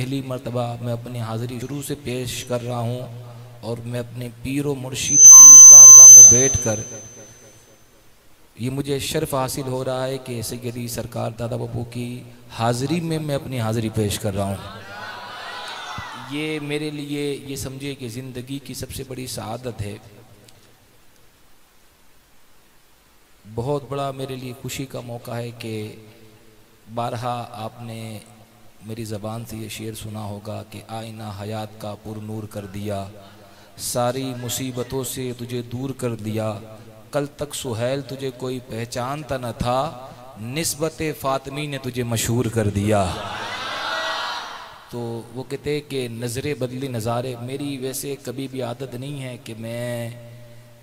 पहली मर्तबा मैं अपनी हाज़िरी शुरू से पेश कर रहा हूँ और मैं अपने पीर व मुर्शिद की बारगाह में बैठकर ये मुझे शर्फ हासिल हो रहा है कि सैयदी सरकार दादा बापू की हाज़िरी में मैं अपनी हाज़िरी पेश कर रहा हूँ। ये मेरे लिए ये समझिए कि ज़िंदगी की सबसे बड़ी सआदत है। बहुत बड़ा मेरे लिए खुशी का मौका है कि बारहा आपने मेरी ज़बान से ये शेर सुना होगा कि आईना हयात का पुरनूर कर दिया, सारी मुसीबतों से तुझे दूर कर दिया, कल तक सुहैल तुझे कोई पहचानता न था, निस्बत फ़ातिमी ने तुझे मशहूर कर दिया। तो वो कहते कि नज़रे बदली नज़ारे। मेरी वैसे कभी भी आदत नहीं है कि मैं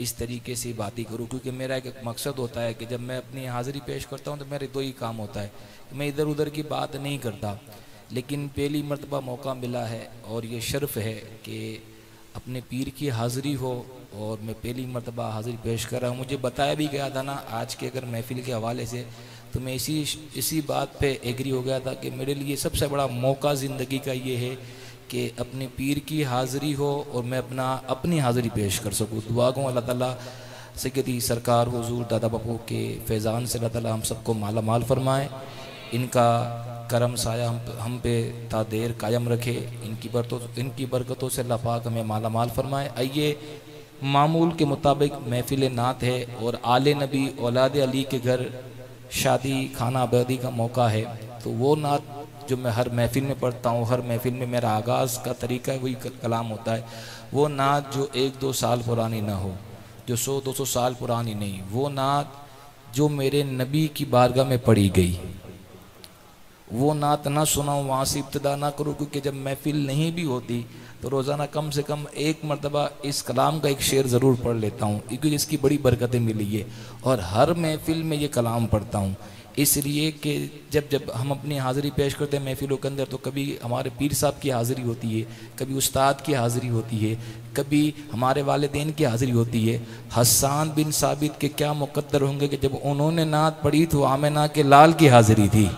इस तरीके से बातें करूं, क्योंकि मेरा एक मकसद होता है कि जब मैं अपनी हाज़िरी पेश करता हूं तो मेरे दो ही काम होता है, मैं इधर उधर की बात नहीं करता। लेकिन पहली मर्तबा मौका मिला है और ये शर्फ़ है कि अपने पीर की हाज़िरी हो और मैं पहली मर्तबा हाज़िरी पेश कर रहा हूँ। मुझे बताया भी गया था ना आज के अगर महफ़िल के हवाले से, तो मैं इसी बात पे एग्री हो गया था कि मेरे लिए सबसे बड़ा मौका ज़िंदगी का ये है कि अपने पीर की हाज़िरी हो और मैं अपनी हाज़िरी पेश कर सकूँ। दुआ गो अल्लाह ताला सैयदी सरकार हुज़ूर दादा बापू के फैज़ान से अल्लाह ताला हम सबको माला माल फरमाए, इनका करम साया हम पे ता देर कायम रखे, इनकी बरकतों से अल्लाह पाक हमें माला माल फरमाए। आइए, मामूल के मुताबिक महफिल नात है और आले नबी औलाद अली के घर शादी खाना आबादी का मौका है, तो वो नात जो मैं हर महफिल में पढ़ता हूँ, हर महफिल में मेरा आगाज़ का तरीका वही कलाम होता है। वो नात जो 1-2 साल पुरानी ना हो, जो 100-200 साल पुरानी नहीं, वो नात जो मेरे नबी की बारगाह में पढ़ी गई, वो नात ना सुनाऊँ, वहाँ से इब्तिदा ना करूँ, क्योंकि जब महफिल नहीं भी होती तो रोज़ाना कम से कम एक मरतबा इस कलाम का एक शेर ज़रूर पढ़ लेता हूँ, क्योंकि इसकी बड़ी बरकतें मिली है। और हर महफिल में ये कलाम पढ़ता हूँ, इसलिए कि जब हम अपनी हाज़िरी पेश करते हैं महफिलों के अंदर, तो कभी हमारे पीर साहब की हाज़िरी होती है, कभी उस्ताद की हाज़िरी होती है, कभी हमारे वालिदैन की हाज़िरी होती है। हसन बिन साबित के क्या मुकद्दर होंगे कि जब उन्होंने नात पढ़ी तो आमिना के लाल की हाज़िरी थी,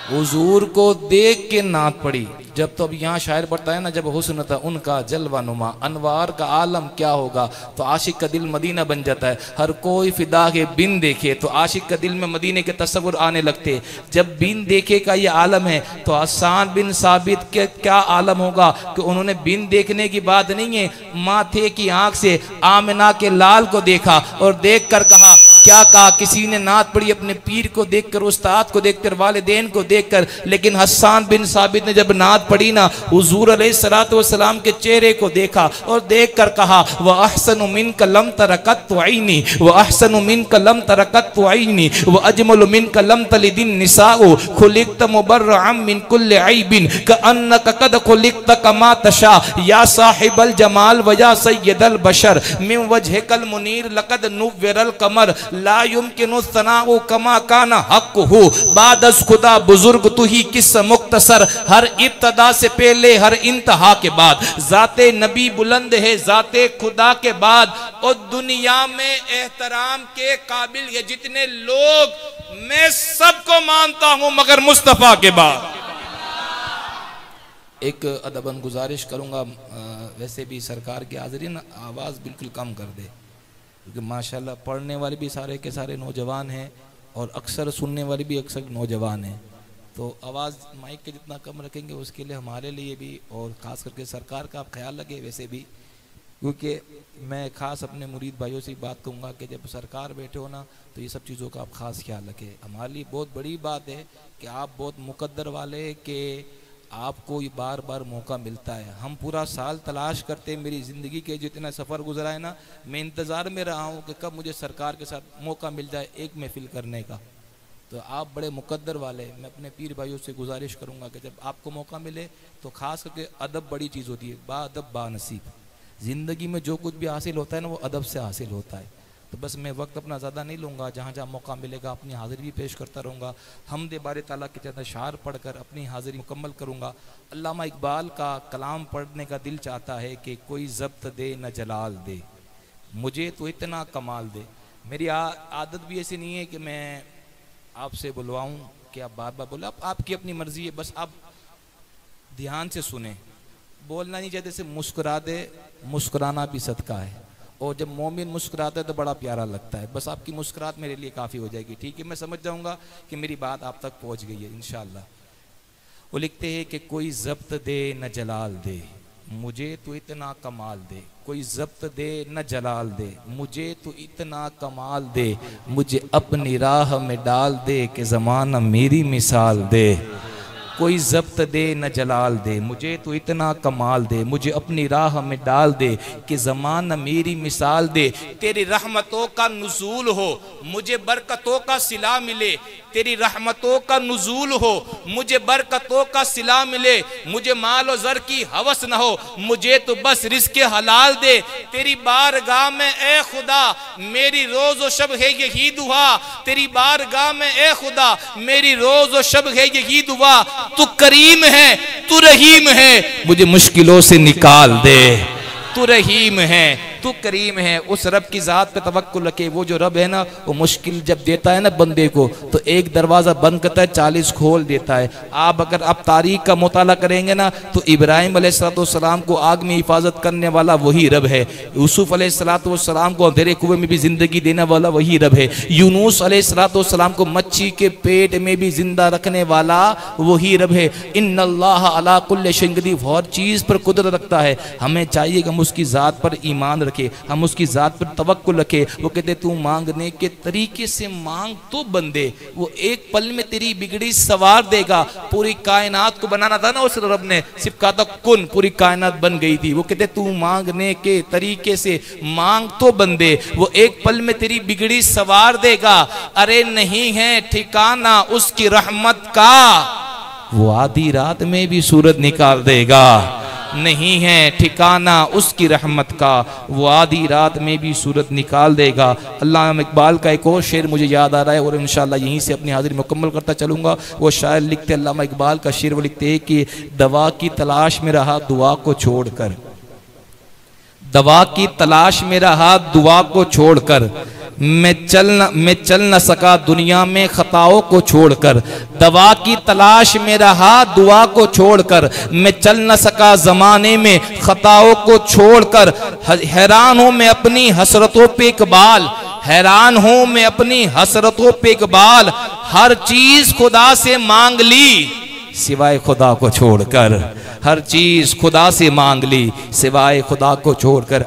हुजूर को देख के नात पढ़ी। जब तो अब यहाँ शायर पढ़ता है ना, जब हुस्न था उनका जलवा नुमा, अनवार का आलम क्या होगा, तो आशिक का दिल मदीना बन जाता है। हर कोई फिदा के बिन देखे तो आशिक का दिल में मदीने के तस्वुर आने लगते। जब बिन देखे का ये आलम है तो हसन बिन साबित के क्या आलम होगा कि उन्होंने बिन देखने की बात नहीं है, माथे की आंख से आमिना के लाल को देखा और देख कर कहा, क्या कहा, किसी ने नात पढ़ी अपने पीर को देखकर, उस्ताद को देखकर, वालिदैन को देखकर, लेकिन हसन बिन साबित ने जब नात पढ़ी ना, हुजूर अलैहिस्सलातु वस्सलाम के चेहरे को देखा और देखकर कहा, व अहसनु मिनका लम तरकत ऐनी, व अहसनु मिनका लम तरकत ऐनी, व अजमलु मिनका लम तलिदिन निसाउ, खुलिक़त मुबर्रअम मिन कुल्लि ऐबिन कअन्नका क़द खुलिक़त कमा तशा, या साहिबल जमाल व या सय्यदल बशर मिन वजहिकल मुनीर लक़द नुव्विरल कमर, ला युमकिनु सनाउ कमा काना हक़्क़ुहु, बादस खुदा बुजुर्ग तू ही किस मुख्तसर, हर इब्तदा से पहले हर इंतहा के बाद, जाते नबी बुलंद है जाते खुदा के बाद, और दुनिया में एहतराम के काबिल ये जितने लोग, मैं सबको मानता हूं मगर मुस्तफा के बाद। एक अदबन गुजारिश करूंगा, वैसे भी सरकार की हाज़िरी ना आवाज़ बिल्कुल कम कर दे, क्योंकि माशाल्लाह पढ़ने वाले भी सारे के सारे नौजवान हैं और अक्सर सुनने वाले भी अक्सर नौजवान हैं। तो आवाज़ माइक के जितना कम रखेंगे उसके लिए हमारे लिए भी, और ख़ास करके सरकार का आप ख्याल रखें। वैसे भी क्योंकि मैं ख़ास अपने मुरीद भाइयों से बात कहूँगा कि जब सरकार बैठे हो ना, तो ये सब चीज़ों का आप ख़ास ख्याल रखें। हमारे लिए बहुत बड़ी बात है कि आप बहुत मुकद्दर वाले कि आपको ये बार बार मौका मिलता है। हम पूरा साल तलाश करते हैं, मेरी ज़िंदगी के जितना सफ़र गुजरा है ना, मैं इंतज़ार में रहा हूँ कि कब मुझे सरकार के साथ मौका मिल जाए एक महफिल करने का। तो आप बड़े मुकद्दर वाले, मैं अपने पीर भाइयों से गुजारिश करूँगा कि जब आपको मौका मिले तो ख़ास करके अदब बड़ी चीज़ होती है, बाअदब बानसीब। ज़िंदगी में जो कुछ भी हासिल होता है ना, वो अदब से हासिल होता है। तो बस मैं वक्त अपना ज़्यादा नहीं लूँगा, जहाँ जहाँ मौका मिलेगा अपनी हाज़िरी भी पेश करता रहूँगा। हमदे बारे ताला के चंद अशार पढ़कर अपनी हाज़िरी मुकम्मल करूँगा। अल्लामा इकबाल का कलाम पढ़ने का दिल चाहता है कि कोई ज़ब्त दे न जलाल दे, मुझे तो इतना कमाल दे। मेरी आदत भी ऐसी नहीं है कि मैं आपसे बुलवाऊँ कि आप बार बार बोले, आपकी अपनी मर्ज़ी है, बस आप ध्यान से सुने, बोलना नहीं चाहिए जैसे मुस्कुरा दे, मुस्कुराना भी सदका है। और जब मोमिन मुस्कुराता है तो बड़ा प्यारा लगता है। बस आपकी मुस्कुराहट मेरे लिए काफ़ी हो जाएगी, ठीक है? मैं समझ जाऊंगा कि मेरी बात आप तक पहुंच गई है इंशाअल्लाह। वो लिखते हैं कि कोई ज़ब्त दे न जलाल दे, मुझे तो इतना कमाल दे। कोई ज़ब्त दे न जलाल दे, मुझे तो इतना कमाल दे। मुझे अपनी राह में डाल दे कि ज़माना मेरी मिसाल दे। कोई ज़ब्त दे न जलाल दे, मुझे तो इतना कमाल दे। मुझे अपनी राह में डाल दे कि ज़माना मेरी मिसाल दे। तेरी रहमतों का नुज़ूल हो, मुझे बरकतों का सिला मिले। तेरी रहमतों का नुज़ूल हो, मुझे बरकतों का सिला मिले। मुझे माल और ज़र की हवस न हो, मुझे तो बस रिज़्क़ हलाल दे। तेरी बारगाह में ए खुदा मेरी रोज़ व शब है यही दुआ। तेरी बारगाह में ए खुदा मेरी रोज़ व शब है यही दुआ। तू करीम है, तू रहीम है, मुझे मुश्किलों से निकाल दे। तू रहीम है, तू करीम है। उस रब की ज़ात पे तवक्कुल रखे। वो जो रब है ना, वो मुश्किल जब देता है ना बंदे को, तो एक दरवाज़ा बंद करता है, 40 खोल देता है। आप तारीख का मुताला करेंगे ना, तो इब्राहिम अलैहिस्सलाम को आग में हिफाजत करने वाला वही रब है। यूसुफ अलैहिस्सलाम को अंधेरे कुएं में भी जिंदगी देने वाला वही रब है। यूनुस अलैहिस्सलाम को मच्छी के पेट में भी जिंदा रखने वाला वही रब है। इन्नल्लाह अला कुल्लि शैइन क़दीर, हर चीज़ पर कुदरत रखता है। हमें चाहिए कि हम उसकी ज़ात पर ईमान रखे, हम उसकी ज़ात पर तवक्कुल रखे। वो कहते तू मांगने के तरीके से मांग तो बंदे, वो एक पल में तेरी बिगड़ी सवार देगा। पूरी कायनात को बनाना था ना उस रब ने, सिर्फ कहा था कुन, पूरी कायनात बन गई थी। वो कहते तू मांगने के तरीके से मांग तो बंदे, वो एक पल में तेरी बिगड़ी सवार देगा। अरे नहीं है ठिकाना उसकी रहमत का, वो आधी रात में भी सूरज निकाल देगा। नहीं है ठिकाना उसकी रहमत का, वो आधी रात में भी सूरत निकाल देगा। अल्लामा इकबाल का एक और शेर मुझे याद आ रहा है और इंशाअल्लाह यहीं से अपनी हाजिरी मुकम्मल करता चलूँगा। वो शायर लिखते, अल्लामा इकबाल का शेर वो लिखते हैं कि दवा की तलाश में रहा दुआ को छोड़कर, दवा की तलाश में रहा दुआ को छोड़कर। मैं चल न सका दुनिया में खताओं को छोड़कर। दवा की तलाश में रहा दुआ को छोड़कर, मैं चल न सका जमाने में खताओं को छोड़कर। हैरान हूं मैं अपनी हसरतों पे इकबाल, हैरान हूं मैं अपनी हसरतों पे इकबाल। हर चीज खुदा से मांग ली सिवाय खुदा को छोड़कर, हर चीज खुदा से मांग ली सिवाय खुदा को छोड़कर।